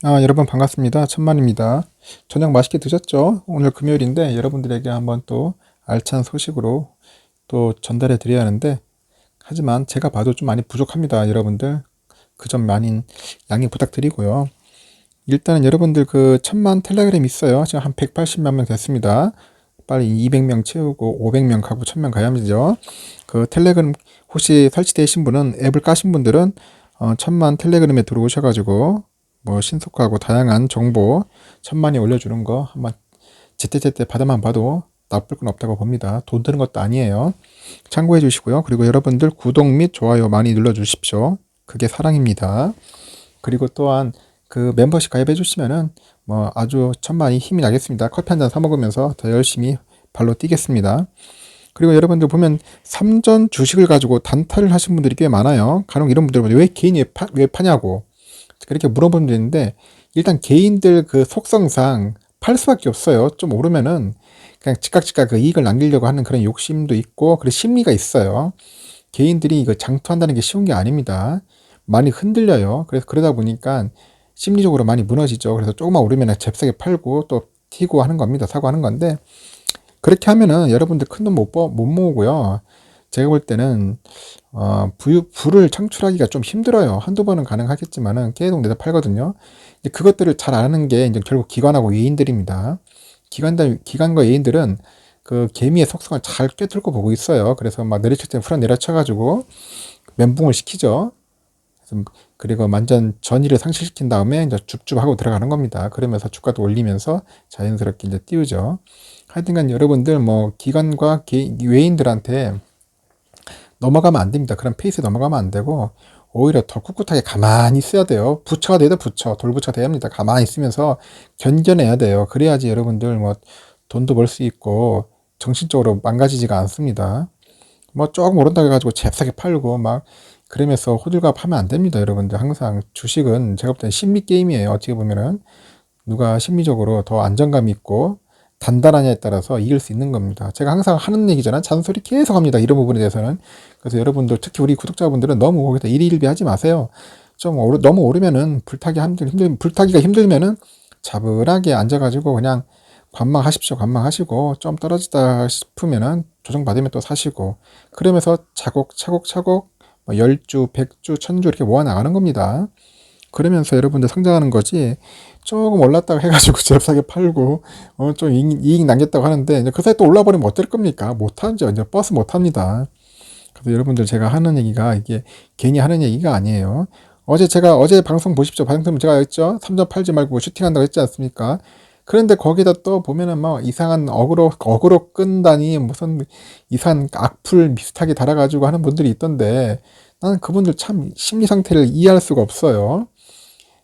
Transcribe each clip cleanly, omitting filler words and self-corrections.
여러분 반갑습니다. 천만입니다. 저녁 맛있게 드셨죠? 오늘 금요일인데 여러분들에게 한번 또 알찬 소식으로 또 전달해 드려야 하는데, 하지만 제가 봐도 좀 많이 부족합니다. 여러분들 그 점 많이 양해 부탁드리고요. 일단은 여러분들 그 천만 텔레그램 있어요. 지금 한 180만 명 됐습니다. 빨리 200명 채우고 500명 가고 1000명 가야죠. 그 텔레그램 혹시 설치되신 분은, 앱을 까신 분들은 천만 텔레그램에 들어오셔가지고 뭐 신속하고 다양한 정보 천만이 올려주는 거 한번 제때제때 받아만 봐도 나쁠 건 없다고 봅니다. 돈 드는 것도 아니에요. 참고해 주시고요. 그리고 여러분들 구독 및 좋아요 많이 눌러 주십시오. 그게 사랑입니다. 그리고 또한 그 멤버십 가입해 주시면은 뭐 아주 천만이 힘이 나겠습니다. 커피 한 잔 사 먹으면서 더 열심히 발로 뛰겠습니다. 그리고 여러분들 보면 삼전 주식을 가지고 단타를 하신 분들이 꽤 많아요. 간혹 이런 분들 보면 왜 개인이 왜 파냐고 그렇게 물어보는 분 있는데, 일단 개인들 그 속성상 팔 수밖에 없어요. 좀 오르면은 그냥 즉각 그 이익을 남기려고 하는 그런 욕심도 있고, 그리고 심리가 있어요. 개인들이 이거 장투한다는 게 쉬운 게 아닙니다. 많이 흔들려요. 그래서 그러다 보니까 심리적으로 많이 무너지죠. 그래서 조금만 오르면 잽싸게 팔고 또 튀고 하는 겁니다. 사고 하는 건데, 그렇게 하면은 여러분들 큰 돈 못 모으고요. 제가 볼 때는 부를 창출하기가 좀 힘들어요. 한두 번은 가능하겠지만은 계속 내다 팔거든요. 이제 그것들을 잘 아는 게 이제 결국 기관하고 예인들입니다. 기관과 예인들은 그 개미의 속성을 잘 꿰뚫고 보고 있어요. 그래서 막 내려칠 때 풀어 내려쳐가지고 멘붕을 시키죠. 그리고 완전 전의를 상실시킨 다음에 이제 줍줍하고 들어가는 겁니다. 그러면서 주가도 올리면서 자연스럽게 이제 띄우죠. 하여튼간 여러분들 뭐 기관과 외인들한테 넘어가면 안 됩니다. 그런 페이스에 넘어가면 안 되고, 오히려 더 꿋꿋하게 가만히 있어야 돼요. 부처가 돼도 돌부처가 돼야 합니다. 가만히 있으면서 견뎌내야 돼요. 그래야지 여러분들 뭐 돈도 벌 수 있고 정신적으로 망가지지가 않습니다. 뭐 조금 오른다고 해가지고 잽싸게 팔고 막 그러면서 호들갑 하면 안 됩니다. 여러분들 항상 주식은 제가 볼 때는 심리 게임이에요. 어떻게 보면은 누가 심리적으로 더 안정감 있고 단단하냐에 따라서 이길 수 있는 겁니다. 제가 항상 하는 얘기잖아요. 잔소리 계속 합니다. 이런 부분에 대해서는. 그래서 여러분들, 특히 우리 구독자분들은 너무 거기다 일희일비 하지 마세요. 너무 오르면은 불타기가 힘들면은 차분하게 앉아가지고 그냥 관망하십시오. 관망하시고 좀 떨어지다 싶으면은 조정받으면 또 사시고, 그러면서 차곡차곡 뭐 10주, 100주, 1000주 이렇게 모아 나가는 겁니다. 그러면서 여러분들 성장하는 거지, 조금 올랐다고 해가지고 잽싸게 팔고 좀 이익 남겼다고 하는데 이제 그 사이 또 올라버리면 어쩔 겁니까? 못하죠. 이제 버스 못합니다. 그래서 여러분들 제가 하는 얘기가 이게 괜히 하는 얘기가 아니에요. 어제 방송 보십시오. 방송 제가 했죠. 3점 팔지 말고 슈팅한다고 했지 않습니까? 그런데 거기다 또 보면은 뭐 이상한 어그로 끈다니 무슨 이상한 악플 비슷하게 달아가지고 하는 분들이 있던데, 나는 그분들 참 심리 상태를 이해할 수가 없어요.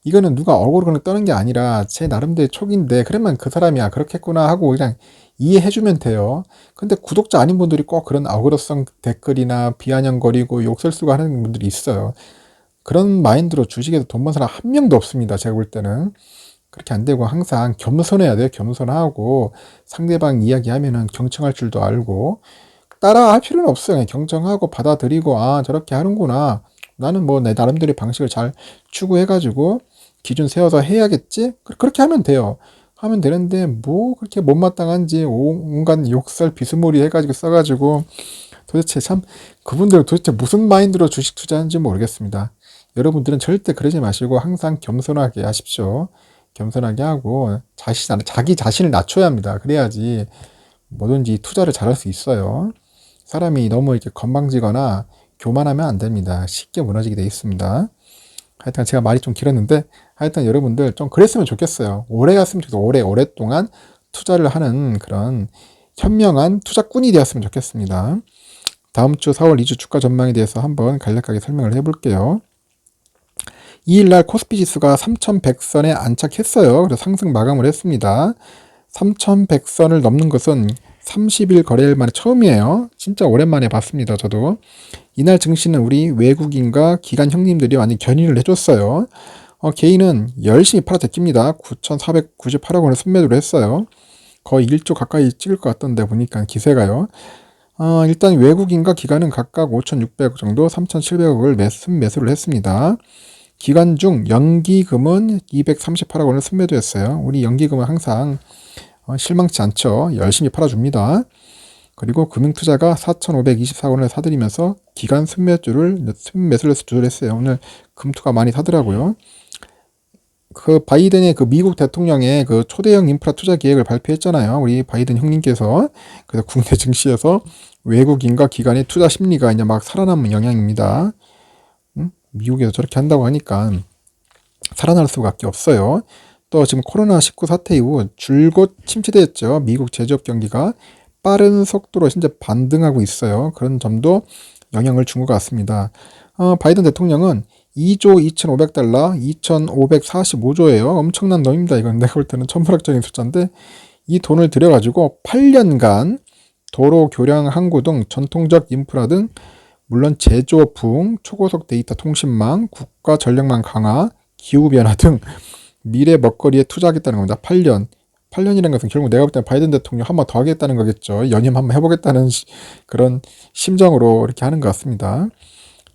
이거는 누가 억울로 떠는 게 아니라 제 나름대로 촉인데, 그러면 그 사람이 그렇겠구나 하고 그냥 이해해주면 돼요. 근데 구독자 아닌 분들이 꼭 그런 억울성 댓글이나 비아냥거리고 욕설수고 하는 분들이 있어요. 그런 마인드로 주식에서 돈 번 사람 한 명도 없습니다. 제가 볼 때는. 그렇게 안 되고 항상 겸손해야 돼요. 겸손하고 상대방 이야기하면은 경청할 줄도 알고, 따라 할 필요는 없어요. 그냥 경청하고 받아들이고, 저렇게 하는구나. 나는 뭐 내 나름대로 방식을 잘 추구해가지고 기준 세워서 해야겠지? 그렇게 하면 돼요. 하면 되는데 뭐 그렇게 못마땅한지 온갖 욕설 비스무리 해가지고 써가지고, 도대체 참 그분들 도대체 무슨 마인드로 주식 투자하는지 모르겠습니다. 여러분들은 절대 그러지 마시고 항상 겸손하게 하십시오. 겸손하게 하고 자기 자신을 낮춰야 합니다. 그래야지 뭐든지 투자를 잘할 수 있어요. 사람이 너무 이렇게 건방지거나 교만하면 안 됩니다. 쉽게 무너지게 돼 있습니다. 하여튼 제가 말이 좀 길었는데, 하여튼 여러분들 좀 그랬으면 좋겠어요. 오래 갔으면 좋겠어요. 오랫동안 투자를 하는 그런 현명한 투자꾼이 되었으면 좋겠습니다. 다음 주 4월 2주 주가 전망에 대해서 한번 간략하게 설명을 해볼게요. 2일날 코스피 지수가 3100선에 안착했어요. 그래서 상승 마감을 했습니다. 3100선을 넘는 것은 30일 거래일 만에 처음이에요. 진짜 오랜만에 봤습니다. 저도. 이날 증시는 우리 외국인과 기관 형님들이 많이 견인을 해줬어요. 개인은 열심히 팔아 제낍니다. 9,498억 원을 순매도를 했어요. 거의 1조 가까이 찍을 것 같던데 보니까 기세가요. 일단 외국인과 기관은 각각 5,600억 정도, 3,700억을 순매수를 했습니다. 기간 중 연기금은 238억 원을 순매도했어요. 우리 연기금은 항상 실망치 않죠. 열심히 팔아줍니다. 그리고 금융투자가 4,524억 원을 사들이면서 기간 순매수를 조절했어요. 오늘 금투가 많이 사더라고요. 그 바이든의 그 미국 대통령의 그 초대형 인프라 투자 계획을 발표했잖아요. 우리 바이든 형님께서. 그래서 국내 증시에서 외국인과 기관의 투자 심리가 이제 막 살아남은 영향입니다. 미국에서 저렇게 한다고 하니까 살아날 수밖에 없어요. 또 지금 코로나19 사태 이후 줄곧 침체됐죠. 미국 제조업 경기가 빠른 속도로 현재 반등하고 있어요. 그런 점도 영향을 준 것 같습니다. 바이든 대통령은 2조 2,500달러, 2,545조예요. 엄청난 돈입니다. 이건 내가 볼 때는 천문학적인 숫자인데 이 돈을 들여가지고 8년간 도로, 교량, 항구 등 전통적 인프라 등 물론 제조업 부흥, 초고속 데이터 통신망, 국가 전력망 강화, 기후변화 등 미래 먹거리에 투자하겠다는 겁니다. 8년이라는 것은 결국 내가 볼 때는 바이든 대통령 한 번 더 하겠다는 거겠죠. 연임 한번 해보겠다는 그런 심정으로 이렇게 하는 것 같습니다.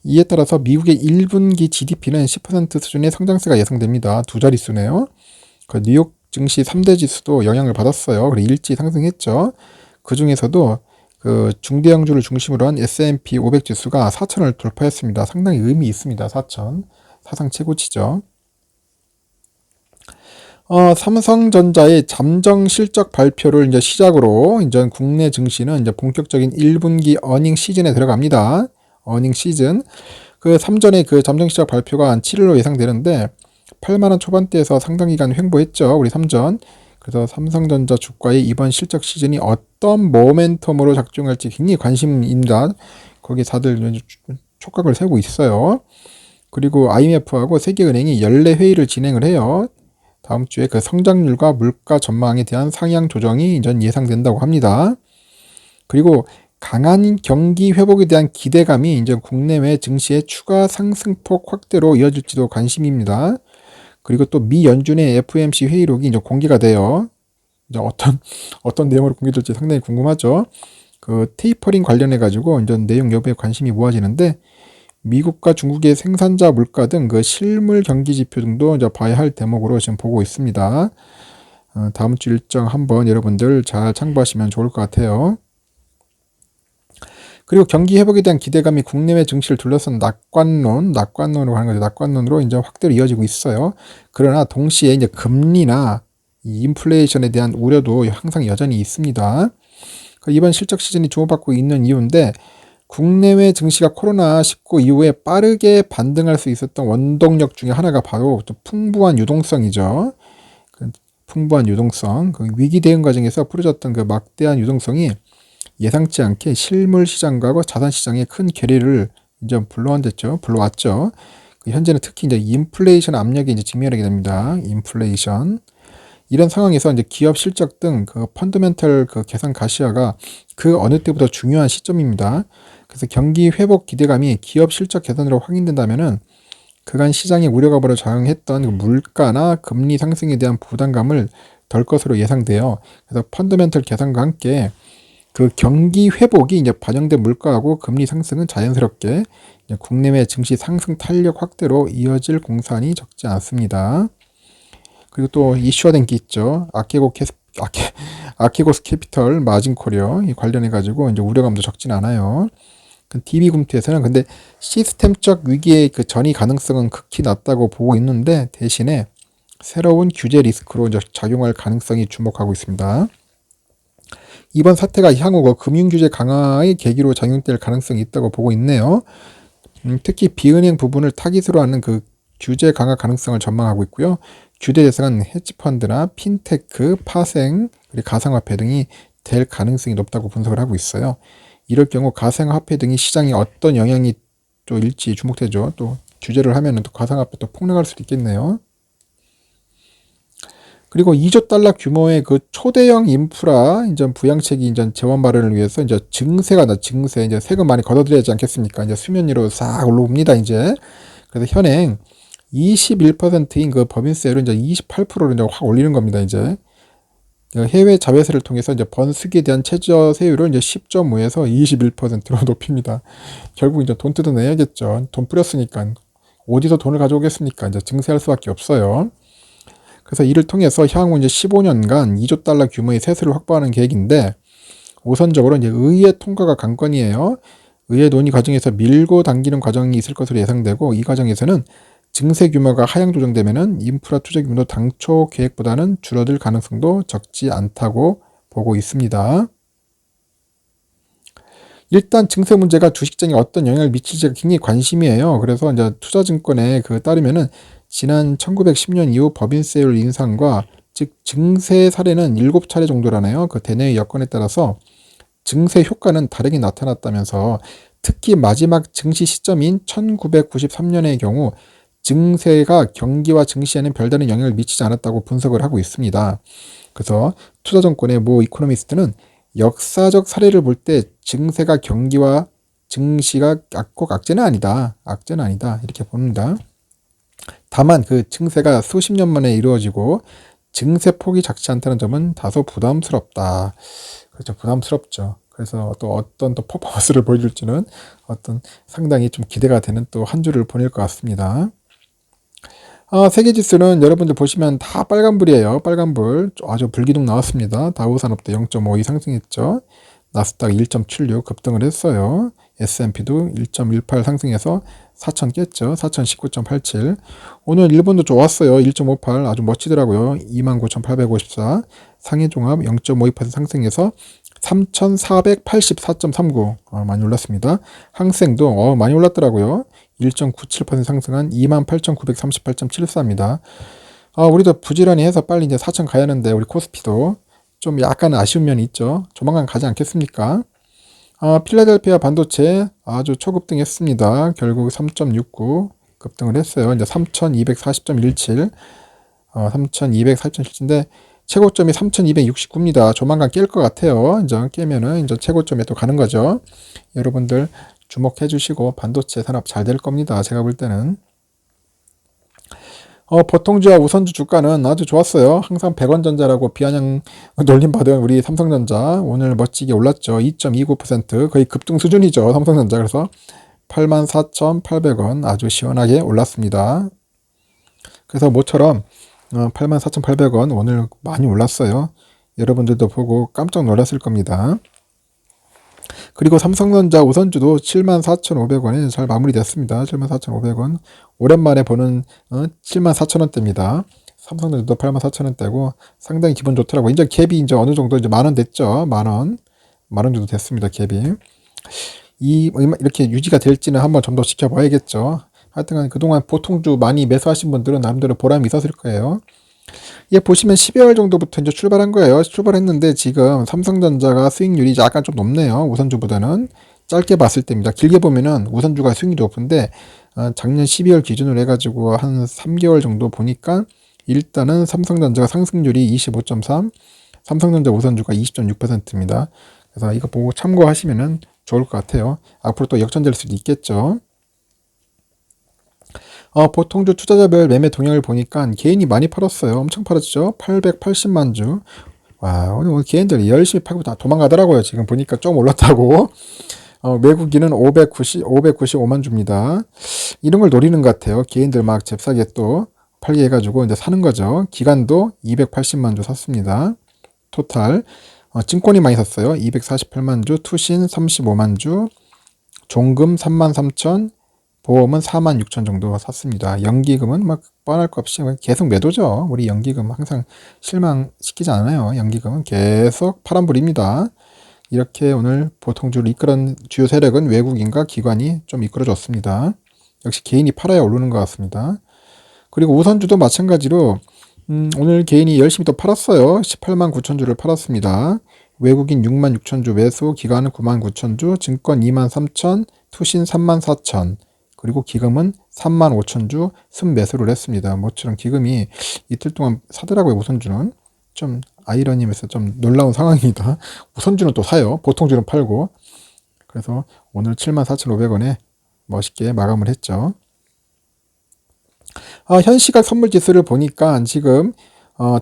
이에 따라서 미국의 1분기 GDP는 10% 수준의 성장세가 예상됩니다. 두 자릿수네요. 그 뉴욕 증시 3대 지수도 영향을 받았어요. 그리고 일찍 상승했죠. 그 중에서도 그 중대형주를 중심으로 한 S&P 500 지수가 4,000을 돌파했습니다. 상당히 의미 있습니다. 4,000. 사상 최고치죠. 삼성전자의 잠정 실적 발표를 이제 시작으로 이제 국내 증시는 이제 본격적인 1분기 어닝 시즌에 들어갑니다. 어닝 시즌. 그 삼전의 그 잠정 실적 발표가 한 7일로 예상되는데 8만원 초반대에서 상당 기간 횡보했죠. 우리 삼전. 그래서 삼성전자 주가의 이번 실적 시즌이 어떤 모멘텀으로 작용할지 굉장히 관심입니다. 거기에 다들 촉각을 세우고 있어요. 그리고 IMF하고 세계은행이 연례 회의를 진행을 해요. 다음 주에 그 성장률과 물가 전망에 대한 상향 조정이 이제 예상된다고 합니다. 그리고 강한 경기 회복에 대한 기대감이 이제 국내외 증시의 추가 상승폭 확대로 이어질지도 관심입니다. 그리고 또 미 연준의 FOMC 회의록이 이제 공개가 돼요. 이제 어떤 내용으로 공개될지 상당히 궁금하죠. 그 테이퍼링 관련해 가지고 이제 내용 여부에 관심이 모아지는데 미국과 중국의 생산자 물가 등 그 실물 경기 지표 등도 이제 봐야 할 대목으로 지금 보고 있습니다. 다음 주 일정 한번 여러분들 잘 참고하시면 좋을 것 같아요. 그리고 경기 회복에 대한 기대감이 국내외 증시를 둘러싼 낙관론으로 하는 거죠. 낙관론으로 이제 확대로 이어지고 있어요. 그러나 동시에 이제 금리나 이 인플레이션에 대한 우려도 항상 여전히 있습니다. 이번 실적 시즌이 주목받고 있는 이유인데 국내외 증시가 코로나19 이후에 빠르게 반등할 수 있었던 원동력 중에 하나가 바로 또 풍부한 유동성이죠. 풍부한 유동성, 그 위기 대응 과정에서 풀어졌던 그 막대한 유동성이 예상치 않게 실물 시장과 자산 시장에 큰 괴리를 이제 불러왔죠. 현재는 특히 이제 인플레이션 압력이 이제 직면하게 됩니다. 인플레이션. 이런 상황에서 이제 기업 실적 등 그 펀더멘털 그 개선 가시화가 그 어느 때보다 중요한 시점입니다. 그래서 경기 회복 기대감이 기업 실적 개선으로 확인된다면은 그간 시장의 우려감으로 작용했던 그 물가나 금리 상승에 대한 부담감을 덜 것으로 예상돼요. 그래서 펀더멘털 개선과 함께 그 경기 회복이 이제 반영된 물가하고 금리 상승은 자연스럽게 이제 국내외 증시 상승 탄력 확대로 이어질 공산이 적지 않습니다. 그리고 또 이슈화된 게 있죠. 아케고스 캐피털 마진 코리어 관련해 가지고 이제 우려감도 적진 않아요. DB금투에서는 근데 시스템적 위기의 그 전이 가능성은 극히 낮다고 보고 있는데 대신에 새로운 규제 리스크로 이제 작용할 가능성이 주목하고 있습니다. 이번 사태가 향후 금융규제 강화의 계기로 작용될 가능성이 있다고 보고 있네요. 특히 비은행 부분을 타깃으로 하는 그 규제 강화 가능성을 전망하고 있고요. 규제 대상은 헤지펀드나 핀테크, 파생, 그리고 가상화폐 등이 될 가능성이 높다고 분석을 하고 있어요. 이럴 경우 가상화폐 등이 시장에 어떤 영향이 또 일지 주목되죠. 또 규제를 하면은 또 가상화폐 또 폭락할 수도 있겠네요. 그리고 2조 달러 규모의 그 초대형 인프라 이제 부양책이 이제 재원 마련을 위해서 이제 증세 이제 세금 많이 걷어들여야지 않겠습니까? 이제 수면 위로 싹 올라옵니다, 이제. 그래서 현행 21%인 그 법인세를 이제 28%로 이제 확 올리는 겁니다, 이제. 해외 자회사를 통해서 이제 번수기에 대한 최저 세율을 이제 10.5에서 21%로 높입니다. 결국 이제 돈 뜯어내야겠죠. 돈 뿌렸으니까 어디서 돈을 가져오겠습니까? 이제 증세할 수밖에 없어요. 그래서 이를 통해서 향후 이제 15년간 2조 달러 규모의 세수를 확보하는 계획인데, 우선적으로 이제 의회 통과가 관건이에요. 의회 논의 과정에서 밀고 당기는 과정이 있을 것으로 예상되고, 이 과정에서는 증세 규모가 하향 조정되면은 인프라 투자 규모도 당초 계획보다는 줄어들 가능성도 적지 않다고 보고 있습니다. 일단 증세 문제가 주식장에 어떤 영향을 미칠지가 굉장히 관심이에요. 그래서 이제 투자증권에 따르면은 지난 1910년 이후 법인세율 인상과 즉 증세 사례는 7차례 정도라네요. 그 대내의 여건에 따라서 증세 효과는 다르게 나타났다면서, 특히 마지막 증시 시점인 1993년의 경우 증세가 경기와 증시에는 별다른 영향을 미치지 않았다고 분석을 하고 있습니다. 그래서 투자증권의 모 이코노미스트는 역사적 사례를 볼 때 증세가 경기와 증시가 꼭 악재는 아니다. 악재는 아니다. 이렇게 봅니다. 다만 그 증세가 수십 년 만에 이루어지고 증세 폭이 작지 않다는 점은 다소 부담스럽다. 그렇죠. 부담스럽죠. 그래서 또 어떤 또 퍼포먼스를 보여줄지는 어떤 상당히 좀 기대가 되는 또 한 주를 보낼 것 같습니다. 세계지수는 여러분들 보시면 다 빨간불이에요. 빨간불. 아주 불기둥 나왔습니다. 다우산업도 0.52 상승했죠. 나스닥 1.76 급등을 했어요. S&P도 1.18 상승해서 4,000 깼죠. 4,019.87. 오늘 일본도 좋았어요. 1.58 아주 멋지더라고요. 29,854. 상해종합 0.52% 상승해서 3,484.39 많이 올랐습니다. 항생도 많이 올랐더라고요. 1.97% 상승한 28,938.74입니다. 우리도 부지런히 해서 빨리 이제 4천 가야 하는데, 우리 코스피도 좀 약간 아쉬운 면이 있죠. 조만간 가지 않겠습니까? 필라델피아 반도체 아주 초급등했습니다. 결국 3.69 급등을 했어요. 이제 3,240.17, 3,240.17인데 최고점이 3,269입니다. 조만간 깰 것 같아요. 이제 깨면은 이제 최고점에 또 가는 거죠. 여러분들 주목해 주시고 반도체 산업 잘 될 겁니다. 제가 볼 때는. 보통주와 우선주 주가는 아주 좋았어요. 항상 100원전자라고 비아냥 놀림받은 우리 삼성전자 오늘 멋지게 올랐죠. 2.29% 거의 급등 수준이죠. 삼성전자. 그래서 84,800원 아주 시원하게 올랐습니다. 그래서 모처럼 84,800원 오늘 많이 올랐어요. 여러분들도 보고 깜짝 놀랐을 겁니다. 그리고 삼성전자 우선주도 74,500원에 잘 마무리됐습니다. 74,500원. 오랜만에 보는 74,000원대입니다. 삼성전자도 84,000원대고 상당히 기분 좋더라고요. 이제 갭이 이제 어느 정도 이제 만원 됐죠. 만원 정도 됐습니다. 갭이. 이렇게 유지가 될지는 한번 좀 더 지켜봐야겠죠. 하여튼 그동안 보통주 많이 매수하신 분들은 나름대로 보람이 있었을 거예요. 보시면 12월 정도부터 이제 출발한 거예요. 출발했는데 지금 삼성전자가 수익률이 약간 좀 높네요. 우선주보다는. 짧게 봤을 때입니다. 길게 보면은 우선주가 수익률이 높은데 작년 12월 기준으로 해가지고 한 3개월 정도 보니까 일단은 삼성전자가 상승률이 25.3, 삼성전자 우선주가 20.6%입니다. 그래서 이거 보고 참고하시면은 좋을 것 같아요. 앞으로 또 역전될 수도 있겠죠. 보통주 투자자별 매매 동향을 보니까 개인이 많이 팔았어요. 엄청 팔았죠. 880만 주. 와, 오늘 개인들이 열심히 팔고 다 도망가더라고요. 지금 보니까 좀 올랐다고. 외국인은 595만 주입니다. 이런 걸 노리는 것 같아요. 개인들 막 잽싸게 또 팔게 해가지고 이제 사는 거죠. 기관도 280만 주 샀습니다. 토탈. 증권이 많이 샀어요. 248만 주, 투신 35만 주, 종금 33,000, 보험은 46,000 정도 샀습니다. 연기금은 막 뻔할 것 없이 계속 매도죠. 우리 연기금 항상 실망시키지 않아요. 연기금은 계속 파란불입니다. 이렇게 오늘 보통주를 이끌은 주요 세력은 외국인과 기관이 좀 이끌어줬습니다. 역시 개인이 팔아야 오르는 것 같습니다. 그리고 우선주도 마찬가지로 오늘 개인이 열심히 또 팔았어요. 18만 9천 주를 팔았습니다. 외국인 6만 6천 주 매수, 기관은 9만 9천 주, 증권 2만 3천, 투신 3만 4천, 그리고 기금은 3만 5천 주 순매수를 했습니다. 모처럼 기금이 이틀 동안 사더라고요. 우선주는. 좀 아이러니면서 좀 놀라운 상황입니다. 우선주는 또 사요. 보통주는 팔고. 그래서 오늘 74,500원에 멋있게 마감을 했죠. 현시각 선물지수를 보니까 지금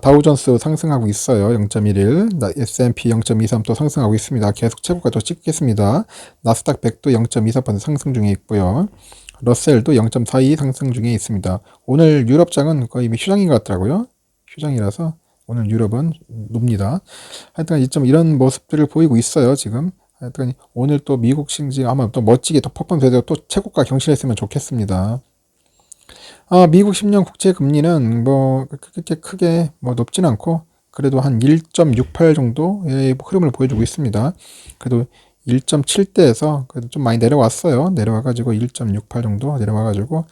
다우존스 상승하고 있어요. 0.11, S&P 0.23 또 상승하고 있습니다. 계속 최고가 또 찍겠습니다. 나스닥 100도 0.24% 상승 중에 있고요. 러셀도 0.42 상승 중에 있습니다. 오늘 유럽장은 거의 휴장인 것 같더라고요. 휴장이라서 오늘 유럽은 놉니다. 하여튼 이런 모습들을 보이고 있어요, 지금. 하여튼 오늘 또 미국 시장이 아마 또 멋지게 더 퍼포먼스해서 또 최고가 경신했으면 좋겠습니다. 미국 10년 국채 금리는 뭐 그렇게 크게 뭐 높진 않고 그래도 한 1.68 정도의 흐름을 보여주고 있습니다. 그래도 1.7대에서 그래도 좀 많이 내려왔어요. 내려와가지고 1.68 정도 내려와가지고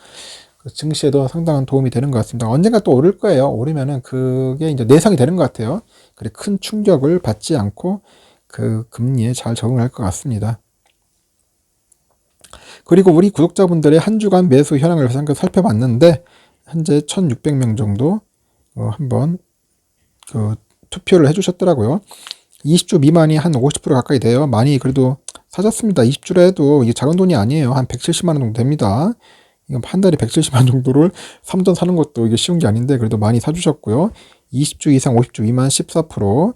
증시에도 상당한 도움이 되는 것 같습니다. 언젠가 또 오를 거예요. 오르면은 그게 이제 내성이 되는 것 같아요. 그래 큰 충격을 받지 않고 그 금리에 잘 적응할 것 같습니다. 그리고 우리 구독자분들의 한 주간 매수 현황을 잠깐 살펴봤는데 현재 1600명 정도 한번 투표를 해주셨더라고요. 20주 미만이 한 50% 가까이 돼요. 많이 그래도 사셨습니다. 20주라 해도 이게 작은 돈이 아니에요. 한 170만 원 정도 됩니다. 이건 한 달에 170만 원 정도를 3전 사는 것도 이게 쉬운 게 아닌데 그래도 많이 사주셨고요. 20주 이상 50주 미만 14%,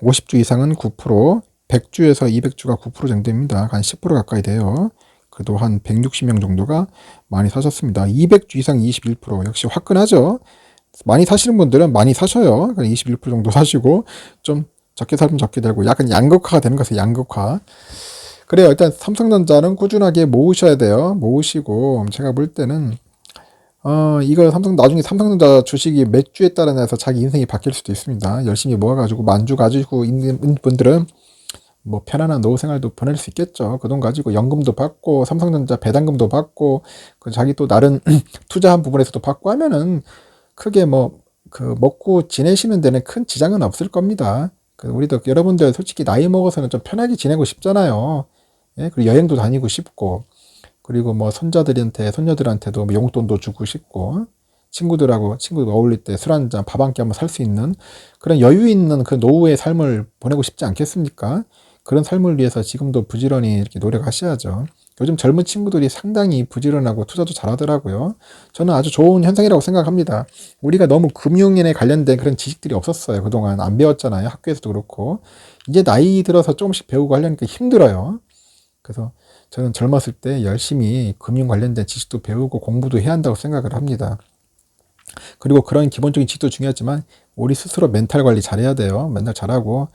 50주 이상은 9%, 100주에서 200주가 9% 정도 됩니다. 한 10% 가까이 돼요. 그래도 한 160명 정도가 많이 사셨습니다. 200주 이상 21%, 역시 화끈하죠. 많이 사시는 분들은 많이 사셔요. 21% 정도 사시고 좀 적게 사면 적게 되고 약간 양극화가 되는 것은 양극화. 그래요. 일단 삼성전자는 꾸준하게 모으셔야 돼요. 모으시고 제가 볼 때는 이거 나중에 삼성전자 주식이 몇 주에 따라서 자기 인생이 바뀔 수도 있습니다. 열심히 모아가지고 만주 가지고 있는 분들은 뭐 편안한 노후 생활도 보낼 수 있겠죠. 그 돈 가지고 연금도 받고 삼성전자 배당금도 받고 그 자기 또 다른 투자한 부분에서도 받고 하면은 크게 뭐 그 먹고 지내시는 데는 큰 지장은 없을 겁니다. 우리도 여러분들 솔직히 나이 먹어서는 좀 편하게 지내고 싶잖아요. 예? 그리고 여행도 다니고 싶고 그리고 뭐 손녀들한테도 뭐 용돈도 주고 싶고 친구들 어울릴 때 술 한잔 밥 한 끼 한번 살 수 있는 그런 여유 있는 그 노후의 삶을 보내고 싶지 않겠습니까? 그런 삶을 위해서 지금도 부지런히 이렇게 노력하셔야죠. 요즘 젊은 친구들이 상당히 부지런하고 투자도 잘하더라고요. 저는 아주 좋은 현상이라고 생각합니다. 우리가 너무 금융에 관련된 그런 지식들이 없었어요. 그동안 안 배웠잖아요. 학교에서도 그렇고. 이제 나이 들어서 조금씩 배우고 하려니까 힘들어요. 그래서 저는 젊었을 때 열심히 금융 관련된 지식도 배우고 공부도 해야 한다고 생각을 합니다. 그리고 그런 기본적인 지식도 중요하지만 우리 스스로 멘탈 관리 잘해야 돼요. 멘탈 잘하고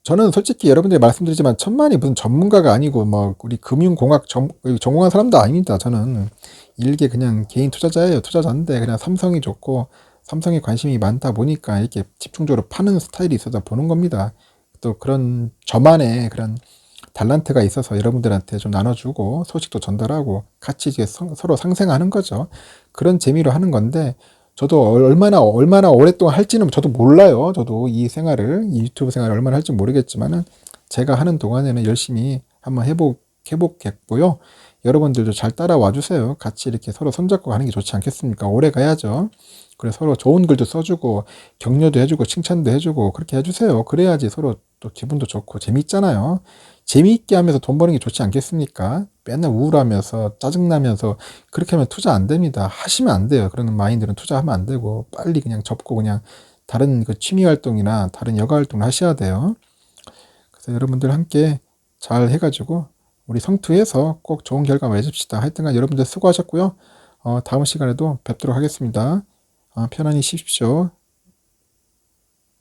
저는 솔직히 여러분들이 말씀드리지만 천만이 무슨 전문가가 아니고 뭐 우리 금융공학 전공한 사람도 아닙니다. 저는 일개 그냥 개인 투자자예요. 투자자인데 그냥 삼성이 좋고 삼성에 관심이 많다 보니까 이렇게 집중적으로 파는 스타일이 있어서 보는 겁니다. 또 그런 저만의 그런 달란트가 있어서 여러분들한테 좀 나눠주고 소식도 전달하고 같이 이제 서로 상생하는 거죠. 그런 재미로 하는 건데 저도 얼마나 오랫동안 할지는 저도 몰라요. 저도 이 유튜브 생활을 얼마나 할지 모르겠지만은 제가 하는 동안에는 열심히 한번 해보겠고요. 여러분들도 잘 따라와 주세요. 같이 이렇게 서로 손잡고 가는 게 좋지 않겠습니까? 오래 가야죠. 그래서 서로 좋은 글도 써주고 격려도 해주고 칭찬도 해주고 그렇게 해주세요. 그래야지 서로 또 기분도 좋고 재밌잖아요. 재미있게 하면서 돈 버는 게 좋지 않겠습니까? 맨날 우울하면서 짜증나면서 그렇게 하면 투자 안 됩니다. 하시면 안 돼요. 그런 마인드는 투자하면 안 되고 빨리 그냥 접고 그냥 다른 그 취미 활동이나 다른 여가 활동을 하셔야 돼요. 그래서 여러분들 함께 잘 해가지고 우리 성투해서 꼭 좋은 결과 맺읍시다. 하여튼간 여러분들 수고하셨고요. 다음 시간에도 뵙도록 하겠습니다. 편안히 쉬십시오.